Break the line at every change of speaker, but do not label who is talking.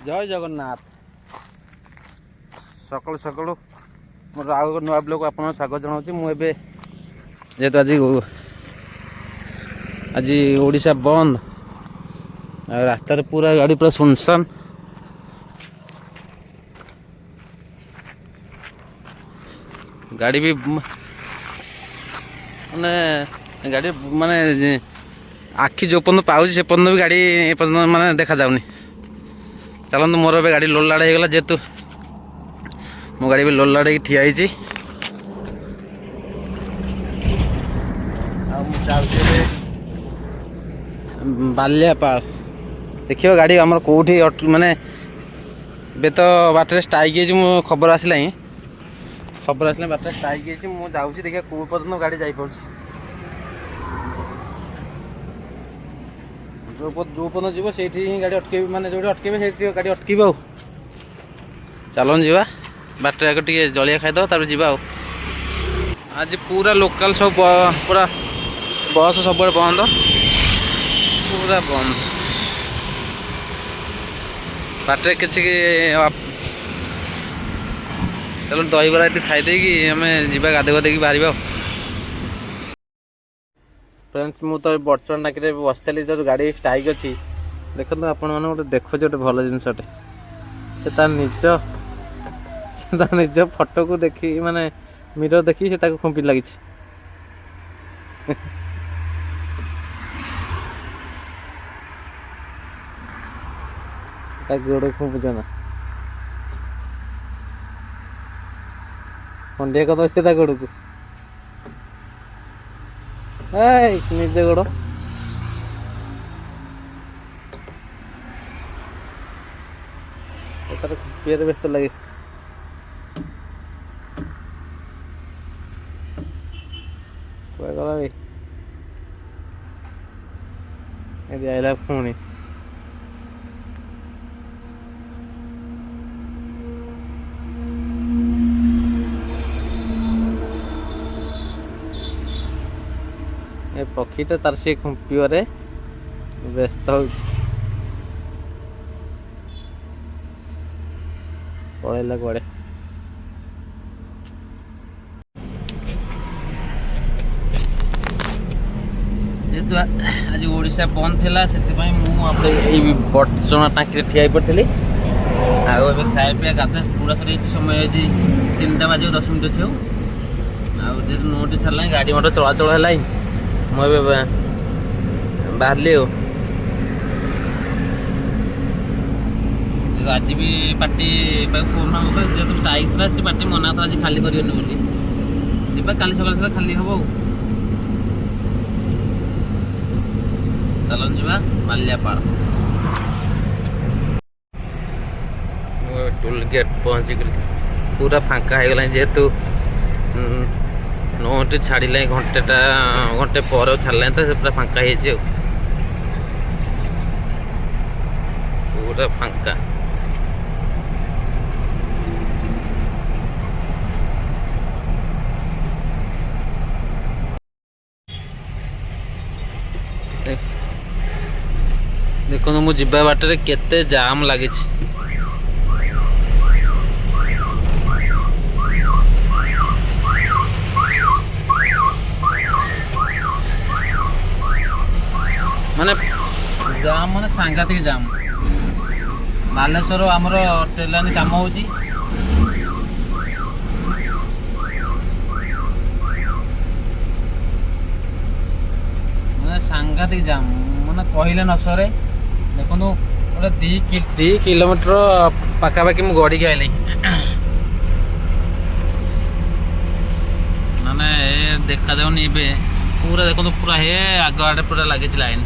जय जगन्नाथ सकाल सकाल मोर आउ नुआ ब्लॉग आप स्वागत जनाऊँ। मुझे जेहेतु आज ओडिशा बंद रास्तार पूरा गाड़ी पूरा सुनसान। गाड़ी भी माने गाड़ी माने आखि जो पर्यटन पाँच से पर्यटन भी गाड़ी माने देखा जाऊनी। चलते मोर ए गाड़ी लोड लाड़ होगा जेहेतु मो गाड़ी भी लोड लाड़ ठिया बालियापाल देखिए गाड़ी आमर कौटी माने बे तो बाटर स्ट्राइक खबर आसला खबर आसला बाटर स्ट्राइक मुझे देखिए कौ पर्यटन गाड़ी जापर जो पर्यटन जीव से गाड़ी अटके माने जो अटके से गाड़ी अटक चलन जा बाटर आगे टे जलिया खाईद तार जा। आज पूरा लोकल सब पूरा बस सब बंद पूरा बंद बाटर कि चलो दहीबरा ये खाईदे आम जा गाधे गाधे बाहर। फ्रेंड्स मु तो बर्चन टाकि बसती जो गाड़ी स्ट्राइक अच्छी देखो आपण मैंने गोटे देखो गोटे भल जिनसटे से निज फोटो को देखी माने मिरर देखी से खुंपी लगी गोड़ खुंपुच ना खंडिया कद से गोड़ को निज गोड़ तार खुंपिया व्यस्त लगे गला आइला पुणी पक्षीटा तार से खुंपिबारे व्यस्त हो पड़ेगा कड़े जेहेतु आज ओडिशा बंद थिला से बर्चना टाँकी ठिया पड़ी आए खाया पीया गाधा पूरा सर समय 3टा बाजे 10 मिनट अच्छे आगे 9टी छाड़ा गाड़ी मोटर चलाचल है मुझे बाहर आज भी पार्टी फोन जेहतु स्ट्राइक था से पार्टी मना था आज खाली कर काली सकाल सकाल खाली हम चलन जा बालियापाल टोल गेट पहुँचिक पूरा फांका हो गला जेहेतु 9टी छाड़िले घंटे पर छाड़े तो पूरा फांका हो पूरा फांका। देखो मु जीवा बाटे केते जाम लगी माने जाम माने सांघातिक जाम। बालेश्वर आमर ट्रेन काम हो सांघातिक जाम माने कहले न सरे देखो गोटे 2 किलोमीटर पाखापाखि मुझे गड़ी आइली माने देखा जाऊनी पूरा देखो पूरा हे आग आड़े पूरा लगी लाइन।